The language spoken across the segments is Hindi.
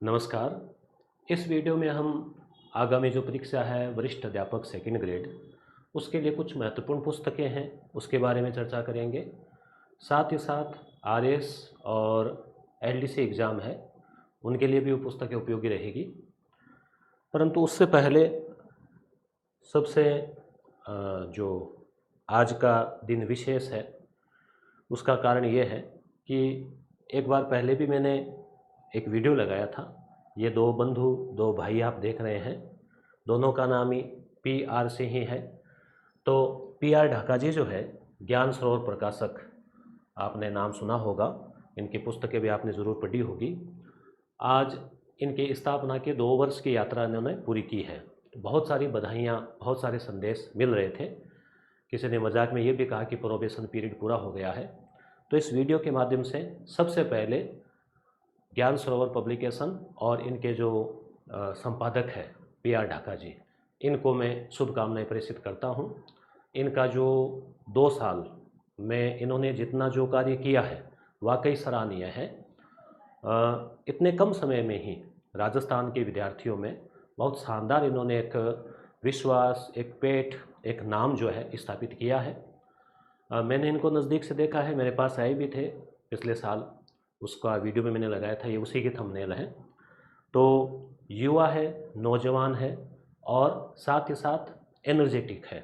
नमस्कार। इस वीडियो में हम आगामी जो परीक्षा है वरिष्ठ अध्यापक सेकंड ग्रेड, उसके लिए कुछ महत्वपूर्ण पुस्तकें हैं, उसके बारे में चर्चा करेंगे। साथ ही साथ आरएस और एलडीसी एग्ज़ाम है, उनके लिए भी वो पुस्तकें उपयोगी रहेगी। परंतु उससे पहले सबसे जो आज का दिन विशेष है, उसका कारण ये है कि एक बार पहले भी मैंने एक वीडियो लगाया था। ये दो बंधु, दो भाई आप देख रहे हैं, दोनों का नाम ही पीआर से ही है। तो पीआर ढाका जी जो है, ज्ञान सरोवर प्रकाशक, आपने नाम सुना होगा, इनकी पुस्तकें भी आपने ज़रूर पढ़ी होगी। आज इनकी स्थापना के 2 वर्ष की यात्रा इन्होंने पूरी की है। तो बहुत सारी बधाइयाँ, बहुत सारे संदेश मिल रहे थे। किसी ने मजाक में ये भी कहा कि प्रोबेशन पीरियड पूरा हो गया है। तो इस वीडियो के माध्यम से सबसे पहले ज्ञान सरोवर पब्लिकेशन और इनके जो संपादक है पीआर ढाका जी, इनको मैं शुभकामनाएं प्रेषित करता हूं। इनका जो 2 साल में इन्होंने जितना जो कार्य किया है वाकई सराहनीय है। इतने कम समय में ही राजस्थान के विद्यार्थियों में बहुत शानदार इन्होंने एक विश्वास, एक पेठ, एक नाम जो है स्थापित किया है। मैंने इनको नज़दीक से देखा है, मेरे पास आए भी थे पिछले साल, उसका वीडियो में मैंने लगाया था, ये उसी की थंबनेल है। तो युवा है, नौजवान है और साथ ही साथ एनर्जेटिक है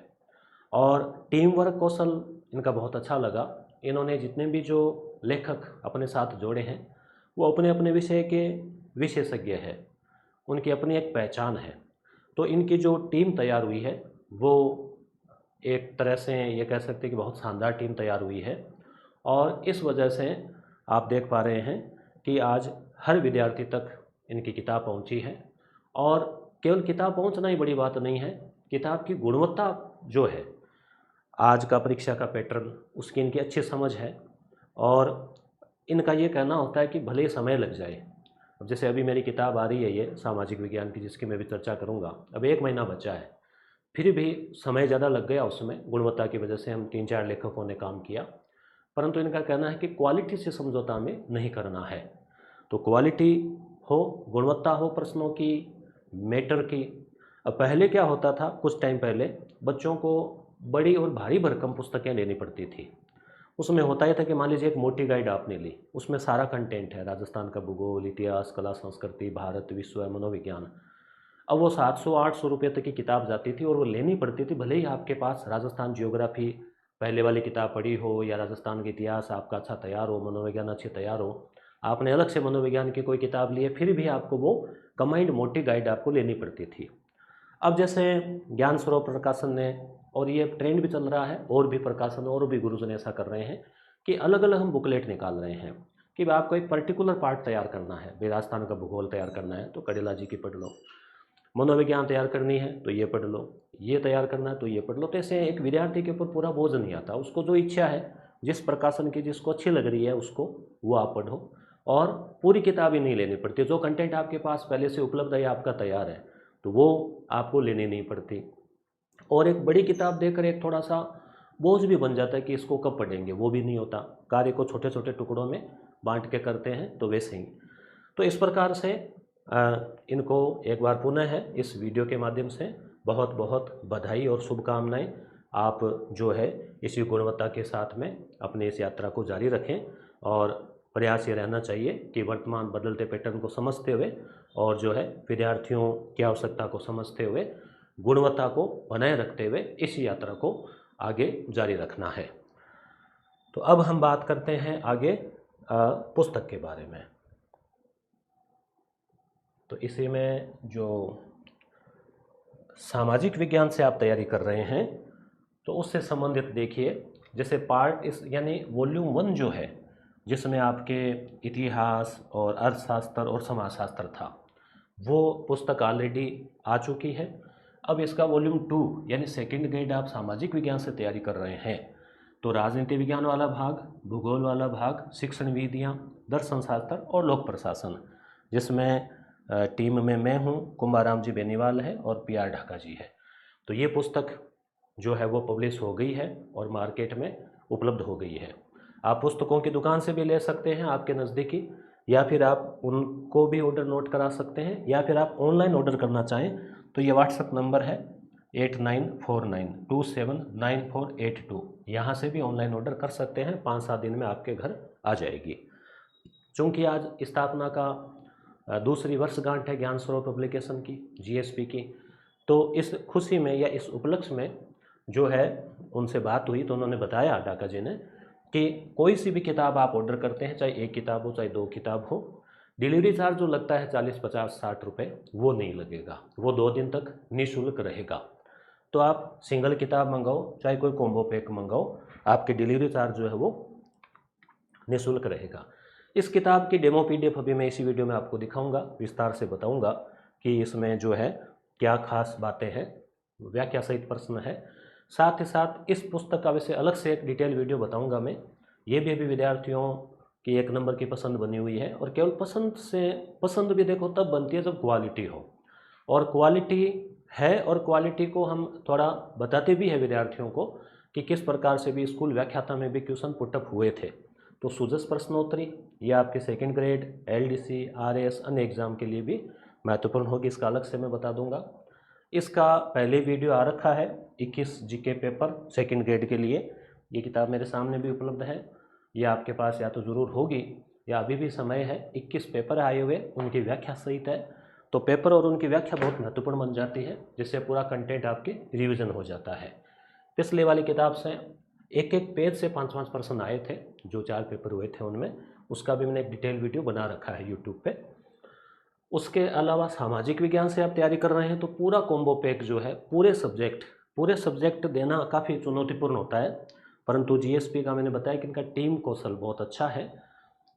और टीम वर्क कौशल इनका बहुत अच्छा लगा। इन्होंने जितने भी जो लेखक अपने साथ जोड़े हैं वो अपने अपने विषय के विशेषज्ञ हैं, उनकी अपनी एक पहचान है। तो इनकी जो टीम तैयार हुई है वो एक तरह से ये कह सकते हैं कि बहुत शानदार टीम तैयार हुई है। और इस वजह से आप देख पा रहे हैं कि आज हर विद्यार्थी तक इनकी किताब पहुंची है। और केवल किताब पहुंचना ही बड़ी बात नहीं है, किताब की गुणवत्ता जो है, आज का परीक्षा का पैटर्न, उसकी इनकी अच्छी समझ है। और इनका ये कहना होता है कि भले ही समय लग जाए। अब जैसे अभी मेरी किताब आ रही है ये सामाजिक विज्ञान की, जिसकी मैं भी चर्चा करूँगा, अब 1 महीना बचा है, फिर भी समय ज़्यादा लग गया उसमें, गुणवत्ता की वजह से हम 3-4 लेखकों ने काम किया। परंतु इनका कहना है कि क्वालिटी से समझौता में नहीं करना है। तो क्वालिटी हो, गुणवत्ता हो प्रश्नों की, मैटर की। अब पहले क्या होता था, कुछ टाइम पहले बच्चों को बड़ी और भारी भरकम पुस्तकें लेनी पड़ती थी। उसमें होता ही था कि मान लीजिए एक मोटी गाइड आपने ली, उसमें सारा कंटेंट है, राजस्थान का भूगोल, इतिहास, कला, संस्कृति, भारत, विश्व, मनोविज्ञान। अब वो 700-800 रुपये तक की किताब जाती थी और वो लेनी पड़ती थी, भले ही आपके पास राजस्थान जियोग्राफी पहले वाली किताब पढ़ी हो या राजस्थान का इतिहास आपका अच्छा तैयार हो, मनोविज्ञान अच्छी तैयार हो, आपने अलग से मनोविज्ञान की कोई किताब ली है, फिर भी आपको वो कंबाइंड मोटी गाइड आपको लेनी पड़ती थी। अब जैसे ज्ञान सरोवर प्रकाशन ने, और ये ट्रेंड भी चल रहा है, और भी प्रकाशन और भी गुरुजन ऐसा कर रहे हैं कि अलग अलग हम बुकलेट निकाल रहे हैं कि भाई आपको एक पर्टिकुलर पार्ट तैयार करना है, भाई राजस्थान का भूगोल तैयार करना है तो कडेला जी की पढ़ लो, मनोविज्ञान तैयार करनी है तो ये पढ़ लो, ये तैयार करना है तो ये पढ़ लो। तो ऐसे एक विद्यार्थी के ऊपर पूरा बोझ नहीं आता, उसको जो इच्छा है, जिस प्रकाशन की जिसको अच्छी लग रही है उसको वो आप पढ़ो। और पूरी किताब ही नहीं लेनी पड़ती, जो कंटेंट आपके पास पहले से उपलब्ध है या आपका तैयार है तो वो आपको लेनी नहीं पड़ती। और एक बड़ी किताब देकर एक थोड़ा सा बोझ भी बन जाता है कि इसको कब पढ़ेंगे, वो भी नहीं होता। कार्य को छोटे छोटे टुकड़ों में बांट के करते हैं तो वैसे ही। तो इस प्रकार से इनको एक बार पुनः है इस वीडियो के माध्यम से बहुत बहुत बधाई और शुभकामनाएं। आप जो है इसी गुणवत्ता के साथ में अपनी इस यात्रा को जारी रखें और प्रयास ये रहना चाहिए कि वर्तमान बदलते पैटर्न को समझते हुए और जो है विद्यार्थियों की आवश्यकता को समझते हुए गुणवत्ता को बनाए रखते हुए इस यात्रा को आगे जारी रखना है। तो अब हम बात करते हैं आगे पुस्तक के बारे में। तो इसी में जो सामाजिक विज्ञान से आप तैयारी कर रहे हैं तो उससे संबंधित देखिए, जैसे पार्ट इस यानी वॉल्यूम 1 जो है, जिसमें आपके इतिहास और अर्थशास्त्र और समाजशास्त्र था, वो पुस्तक ऑलरेडी आ चुकी है। अब इसका वॉल्यूम 2 यानी सेकंड ग्रेड आप सामाजिक विज्ञान से तैयारी कर रहे हैं तो राजनीति विज्ञान वाला भाग, भूगोल वाला भाग, शिक्षण विधियाँ, दर्शन शास्त्र और लोक प्रशासन, जिसमें टीम में मैं हूँ, कुंभाराम जी बेनीवाल है और पीआर ढाका जी है। तो ये पुस्तक जो है वो पब्लिश हो गई है और मार्केट में उपलब्ध हो गई है। आप पुस्तकों की दुकान से भी ले सकते हैं आपके नज़दीकी, या फिर आप उनको भी ऑर्डर नोट करा सकते हैं, या फिर आप ऑनलाइन ऑर्डर करना चाहें तो ये व्हाट्सएप नंबर है 8949279482, यहाँ से भी ऑनलाइन ऑर्डर कर सकते हैं। 5-7 दिन में आपके घर आ जाएगी। चूँकि आज स्थापना का दूसरी वर्षगांठ है ज्ञान स्वरूप पब्लिकेशन की, जीएसपी की, तो इस खुशी में या इस उपलक्ष्य में जो है उनसे बात हुई तो उन्होंने बताया डाका जी ने कि कोई सी भी किताब आप ऑर्डर करते हैं, चाहे 1 किताब हो चाहे 2 किताब हो, डिलीवरी चार्ज जो लगता है 40, 50, 60 रुपये वो नहीं लगेगा, वो 2 दिन तक निःशुल्क रहेगा। तो आप सिंगल किताब मंगाओ चाहे कोई कॉम्बो पैक मंगाओ, आपके डिलीवरी चार्ज जो है वो निःशुल्क रहेगा। इस किताब की डेमो पीडीएफ अभी मैं इसी वीडियो में आपको दिखाऊंगा, विस्तार से बताऊंगा कि इसमें जो है क्या खास बातें हैं, व्याख्या सहित प्रश्न है। साथ ही साथ इस पुस्तक का वैसे अलग से एक डिटेल वीडियो बताऊंगा मैं। ये भी अभी विद्यार्थियों की 1 नंबर की पसंद बनी हुई है, और केवल पसंद भी देखो तब बनती है जब क्वालिटी हो, और क्वालिटी है, और क्वालिटी को हम थोड़ा बताते भी हैं विद्यार्थियों को कि किस प्रकार से भी स्कूल व्याख्याता में भी क्वेश्चन पुटअप हुए थे। तो सुजस प्रश्नोत्तरी ये आपके 2nd ग्रेड, एलडीसी, आरएस अन्य एग्जाम के लिए भी महत्वपूर्ण होगी, इसका अलग से मैं बता दूंगा। इसका पहले वीडियो आ रखा है 21 जीके पेपर 2nd ग्रेड के लिए, ये किताब मेरे सामने भी उपलब्ध है, ये आपके पास या तो ज़रूर होगी या अभी भी समय है। 21 पेपर आए हुए, उनकी व्याख्या सहित है, तो पेपर और उनकी व्याख्या बहुत महत्वपूर्ण बन जाती है, जिससे पूरा कंटेंट आपके रिविजन हो जाता है। पिछले वाली किताब से एक पेज से 5-5 प्रश्न आए थे, जो 4 पेपर हुए थे उनमें, उसका भी मैंने एक डिटेल वीडियो बना रखा है यूट्यूब पे। उसके अलावा सामाजिक विज्ञान से आप तैयारी कर रहे हैं तो पूरा कॉम्बो पैक जो है पूरे सब्जेक्ट देना काफ़ी चुनौतीपूर्ण होता है, परंतु जीएसपी का मैंने बताया कि इनका टीम कौशल बहुत अच्छा है,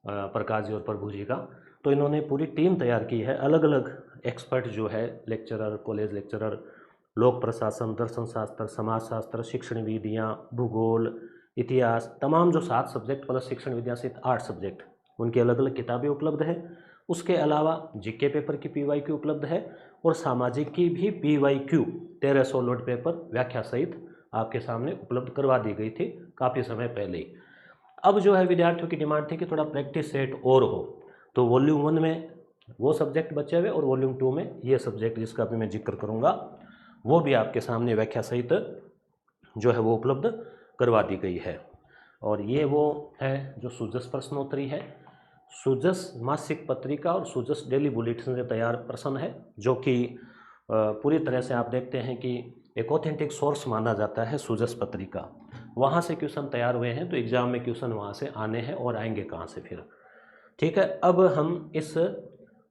प्रकाश जी और प्रभु जी का, तो इन्होंने पूरी टीम तैयार की है। अलग अलग एक्सपर्ट जो है, लेक्चरर, कॉलेज लेक्चरर, लोक प्रशासन, दर्शन शास्त्र, समाज शास्त्र, शिक्षण विधियाँ, भूगोल, इतिहास, तमाम जो 7 सब्जेक्ट प्लस शिक्षण विद्या सहित 8 सब्जेक्ट, उनकी अलग अलग किताबें उपलब्ध है। उसके अलावा जीके पेपर की पीवाईक्यू उपलब्ध है, और सामाजिक की भी पीवाईक्यू 1300 लोड पेपर व्याख्या सहित आपके सामने उपलब्ध करवा दी गई थी काफ़ी समय पहले ही। अब जो है विद्यार्थियों की डिमांड थी कि थोड़ा प्रैक्टिस सेट और हो, तो वॉल्यूम 1 में वो सब्जेक्ट बचे हुए, और वॉल्यूम 2 में ये सब्जेक्ट जिसका भी मैं जिक्र करूँगा वो भी आपके सामने व्याख्या सहित जो है वो उपलब्ध करवा दी गई है। और ये वो है जो सुजस प्रश्नोत्तरी है, सुजस मासिक पत्रिका और सुजस डेली बुलेटिन से तैयार प्रश्न है, जो कि पूरी तरह से आप देखते हैं कि एक ऑथेंटिक सोर्स माना जाता है सुजस पत्रिका, वहाँ से क्वेश्चन तैयार हुए हैं, तो एग्ज़ाम में क्वेश्चन वहाँ से आने हैं, और आएंगे कहाँ से फिर। ठीक है, अब हम इस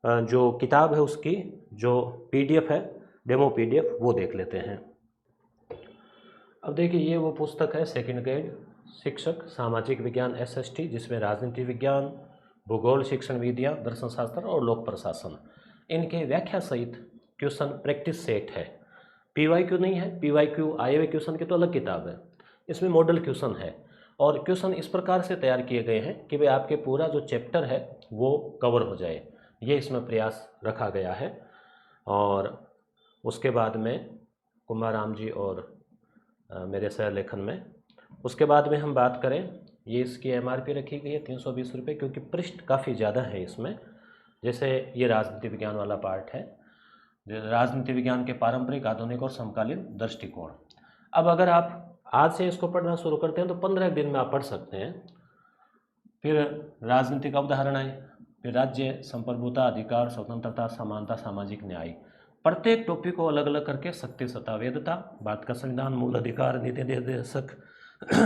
जो किताब है उसकी जो पीडीएफ है, डेमो पीडीएफ, वो देख लेते हैं। अब देखिए ये वो पुस्तक है 2nd ग्रेड शिक्षक सामाजिक विज्ञान एसएसटी, जिसमें राजनीति विज्ञान, भूगोल, शिक्षण विधियाँ, दर्शन शास्त्र और लोक प्रशासन, इनके व्याख्या सहित क्वेश्चन प्रैक्टिस सेट है। पीवाईक्यू नहीं है, पीवाईक्यू आए हुए क्वेश्चन की तो अलग किताब है, इसमें मॉडल क्वेश्चन है, और क्वेश्चन इस प्रकार से तैयार किए गए हैं कि भाई आपके पूरा जो चैप्टर है वो कवर हो जाए, ये इसमें प्रयास रखा गया है। और उसके बाद में कुमाराम जी और मेरे सह लेखन में, उसके बाद में हम बात करें, ये इसकी एमआरपी रखी गई है 320 रुपये, क्योंकि पृष्ठ काफ़ी ज़्यादा है इसमें। जैसे ये राजनीति विज्ञान वाला पार्ट है, राजनीति विज्ञान के पारंपरिक, आधुनिक और समकालीन दृष्टिकोण। अब अगर आप आज से इसको पढ़ना शुरू करते हैं तो 15 दिन में आप पढ़ सकते हैं। फिर राजनीतिक अवधारणाएं, फिर राज्य, संप्रभुता, अधिकार, स्वतंत्रता, समानता, सामाजिक न्याय, प्रत्येक टॉपिक को अलग अलग करके, शक्ति, सत्ता, वेदता, भारत का संविधान, मूल अधिकार, नीति निर्देशक,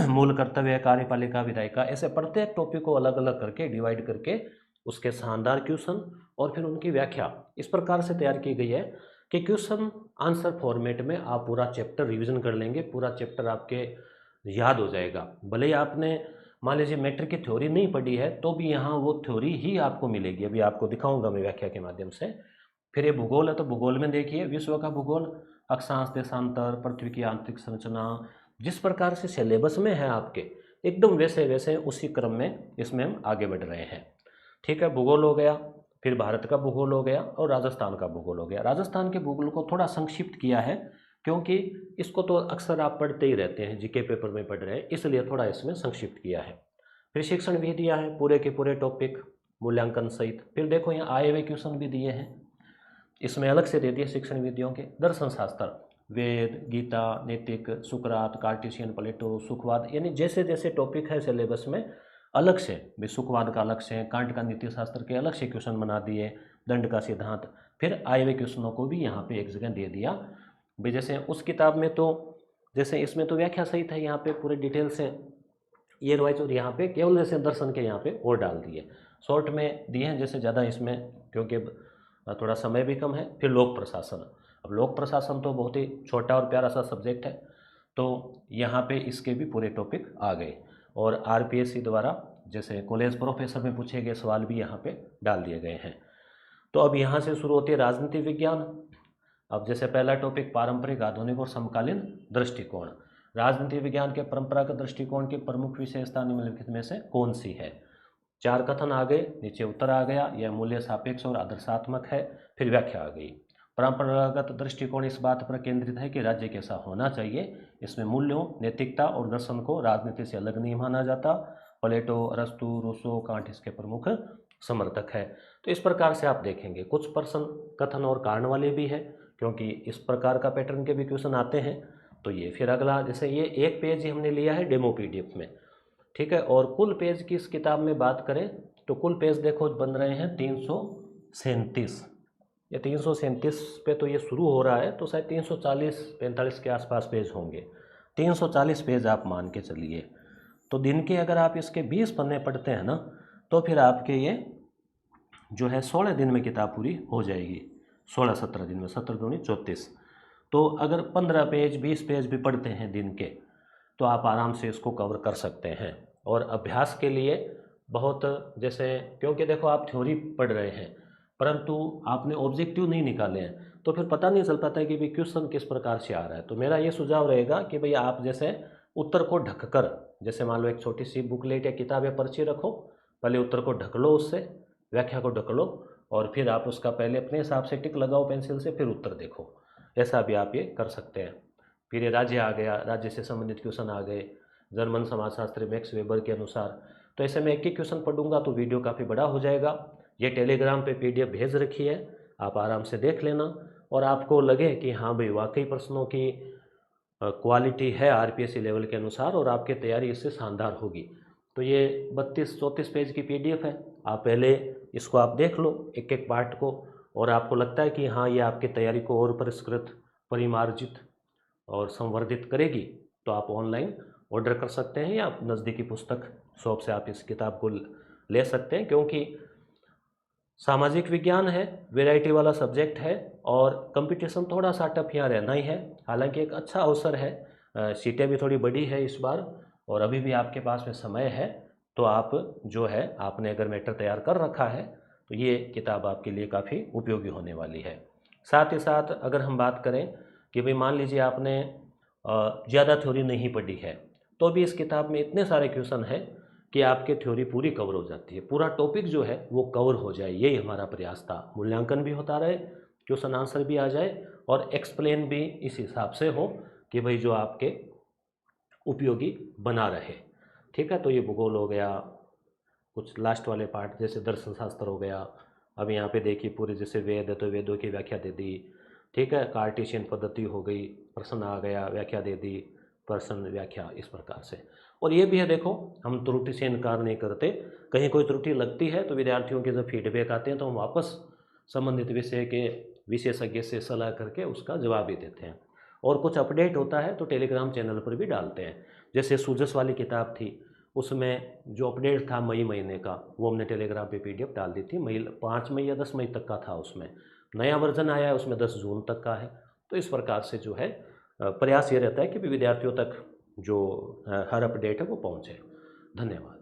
मूल कर्तव्य, कार्यपालिका, विधायिका, ऐसे प्रत्येक टॉपिक को अलग अलग करके डिवाइड करके उसके शानदार क्वेश्चन और फिर उनकी व्याख्या इस प्रकार से तैयार की गई है कि क्वेश्चन आंसर फॉर्मेट में आप पूरा चैप्टर रिवीजन कर लेंगे, पूरा चैप्टर आपके याद हो जाएगा। भले ही आपने मान लीजिए मैट्रिक की थ्योरी नहीं पढ़ी है तो भी यहाँ वो थ्योरी ही आपको मिलेगी, अभी आपको दिखाऊंगा मैं व्याख्या के माध्यम से। फिर ये भूगोल है तो भूगोल में देखिए विश्व का भूगोल, अक्षांश, देशांतर, पृथ्वी की आंतरिक संरचना, जिस प्रकार से सिलेबस में है आपके एकदम वैसे वैसे उसी क्रम में इसमें हम आगे बढ़ रहे हैं। ठीक है, भूगोल हो गया, फिर भारत का भूगोल हो गया और राजस्थान का भूगोल हो गया। राजस्थान के भूगोल को थोड़ा संक्षिप्त किया है क्योंकि इसको तो अक्सर आप पढ़ते ही रहते हैं, जीके पेपर में पढ़ रहे हैं, इसलिए थोड़ा इसमें संक्षिप्त किया है। फिर शिक्षण विधियाँ हैं, पूरे के पूरे टॉपिक मूल्यांकन सहित। फिर देखो यहाँ आए हुए क्वेश्चन भी दिए हैं, इसमें अलग से दे दिए शिक्षण विधियों के। दर्शन शास्त्र, वेद, गीता, नैतिक, सुकरात, कार्टेशियन, प्लेटो, सुखवाद, यानी जैसे जैसे टॉपिक है सिलेबस में अलग से भी, सुखवाद का अलग से, कांट का नीति शास्त्र के अलग से क्वेश्चन बना दिए, दंड का सिद्धांत। फिर आए हुए क्वेश्चनों को भी यहाँ पे एक जगह दे दिया भाई। जैसे उस किताब में तो जैसे इसमें तो व्याख्या सहित है, यहाँ पे पूरे डिटेल से ये रिवाइज, और यहाँ पे केवल जैसे दर्शन के यहाँ पे और डाल दिए, शॉर्ट में दिए हैं जैसे ज़्यादा इसमें, क्योंकि थोड़ा समय भी कम है। फिर लोक प्रशासन, अब लोक प्रशासन तो बहुत ही छोटा और प्यारा सा सब्जेक्ट है, तो यहाँ पे इसके भी पूरे टॉपिक आ गए। और आरपीएससी द्वारा जैसे कॉलेज प्रोफेसर में पूछे गए सवाल भी यहाँ पे डाल दिए गए हैं। तो अब यहाँ से शुरू होती है राजनीति विज्ञान। अब जैसे पहला टॉपिक पारंपरिक, आधुनिक और समकालीन दृष्टिकोण। राजनीति विज्ञान के परंपरागत दृष्टिकोण की प्रमुख विशेषता निम्नलिखित में से कौन सी है? 4 कथन आ गए, नीचे उत्तर आ गया, यह मूल्य सापेक्ष और आदर्शात्मक है। फिर व्याख्या आ गई। परंपरागत दृष्टिकोण इस बात पर केंद्रित है कि राज्य कैसा होना चाहिए, इसमें मूल्यों, नैतिकता और दर्शन को राजनीति से अलग नहीं माना जाता। प्लेटो, अरस्तु, रूसो, कांट इसके प्रमुख समर्थक है। तो इस प्रकार से आप देखेंगे कुछ प्रश्न कथन और कारण वाले भी है, क्योंकि इस प्रकार का पैटर्न के भी क्वेश्चन आते हैं। तो ये फिर अगला, जैसे ये एक पेज ही हमने लिया है डेमो पीडीएफ में, ठीक है। और कुल पेज की इस किताब में बात करें तो कुल पेज देखो बन रहे हैं 337। ये 337 पे तो ये शुरू हो रहा है, तो शायद 340-45 के आसपास पेज होंगे। 340 पेज आप मान के चलिए। तो दिन के अगर आप इसके 20 पन्ने पढ़ते हैं ना, तो फिर आपके ये जो है 16 दिन में किताब पूरी हो जाएगी। 16-17 दिन में, 17 दूनी 34। तो अगर 15 पेज 20 पेज भी पढ़ते हैं दिन के, तो आप आराम से इसको कवर कर सकते हैं। और अभ्यास के लिए बहुत, जैसे क्योंकि देखो आप थ्योरी पढ़ रहे हैं परंतु आपने ऑब्जेक्टिव नहीं निकाले हैं, तो फिर पता नहीं चल पाता है कि भाई क्वेश्चन किस प्रकार से आ रहा है। तो मेरा ये सुझाव रहेगा कि भाई आप जैसे उत्तर को ढककर, जैसे मान लो एक छोटी सी बुकलेट या किताब या पर्ची रखो, पहले उत्तर को ढक लो, उससे व्याख्या को ढक लो, और फिर आप उसका पहले अपने हिसाब से टिक लगाओ पेंसिल से, फिर उत्तर देखो। ऐसा भी आप ये कर सकते हैं। फिर ये राज्य आ गया, राज्य से संबंधित क्वेश्चन आ गए, जर्मन समाजशास्त्री मैक्स वेबर के अनुसार। तो ऐसे में एक ही क्वेश्चन पढ़ूंगा तो वीडियो काफ़ी बड़ा हो जाएगा। ये टेलीग्राम पे पीडीएफ भेज रखी है, आप आराम से देख लेना, और आपको लगे कि हाँ भाई वाकई प्रश्नों की क्वालिटी है आरपीएससी लेवल के अनुसार और आपकी तैयारी इससे शानदार होगी, तो ये 32-34 पेज की पीडीएफ है। आप पहले इसको आप देख लो एक एक पार्ट को, और आपको लगता है कि हाँ ये आपकी तैयारी को और परिष्कृत, परिमार्जित और संवर्धित करेगी, तो आप ऑनलाइन ऑर्डर कर सकते हैं, या नज़दीकी पुस्तक शॉप से आप इस किताब को ले सकते हैं। क्योंकि सामाजिक विज्ञान है, वैरायटी वाला सब्जेक्ट है, और कंपटीशन थोड़ा सा टफ यहाँ रहना ही है। हालांकि एक अच्छा अवसर है, सीटें भी थोड़ी बड़ी है इस बार, और अभी भी आपके पास में समय है, तो आप जो है आपने अगर मैटर तैयार कर रखा है तो ये किताब आपके लिए काफ़ी उपयोगी होने वाली है। साथ ही साथ अगर हम बात करें कि भाई मान लीजिए आपने ज़्यादा थ्योरी नहीं पढ़ी है, तो भी इस किताब में इतने सारे क्वेश्चन हैं कि आपके थ्योरी पूरी कवर हो जाती है, पूरा टॉपिक जो है वो कवर हो जाए, यही हमारा प्रयास था। मूल्यांकन भी होता रहे, क्वेश्चन आंसर भी आ जाए, और एक्सप्लेन भी इस हिसाब से हो कि भाई जो आपके उपयोगी बना रहे, ठीक है। तो ये भूगोल हो गया, कुछ लास्ट वाले पार्ट जैसे दर्शन शास्त्र हो गया। अब यहाँ पे देखिए पूरे जैसे वेद है तो वेदों की व्याख्या दे दी, ठीक है। कार्टेशियन पद्धति हो गई, प्रश्न आ गया, व्याख्या दे दी, प्रश्न व्याख्या, इस प्रकार से। और ये भी है, देखो हम त्रुटि से इनकार नहीं करते, कहीं कोई त्रुटि लगती है तो विद्यार्थियों के जब फीडबैक आते हैं तो हम वापस संबंधित विषय के विशेषज्ञ से सलाह करके उसका जवाब भी देते हैं। और कुछ अपडेट होता है तो टेलीग्राम चैनल पर भी डालते हैं। जैसे सूजस वाली किताब थी, उसमें जो अपडेट था मई महीने का, वो हमने टेलीग्राम पे पीडीएफ डाल दी थी। 5 मई या 10 मई तक का था, उसमें नया वर्जन आया है, उसमें 10 जून तक का है। तो इस प्रकार से जो है प्रयास ये रहता है कि विद्यार्थियों तक जो हर अपडेट है वो पहुँचे। धन्यवाद।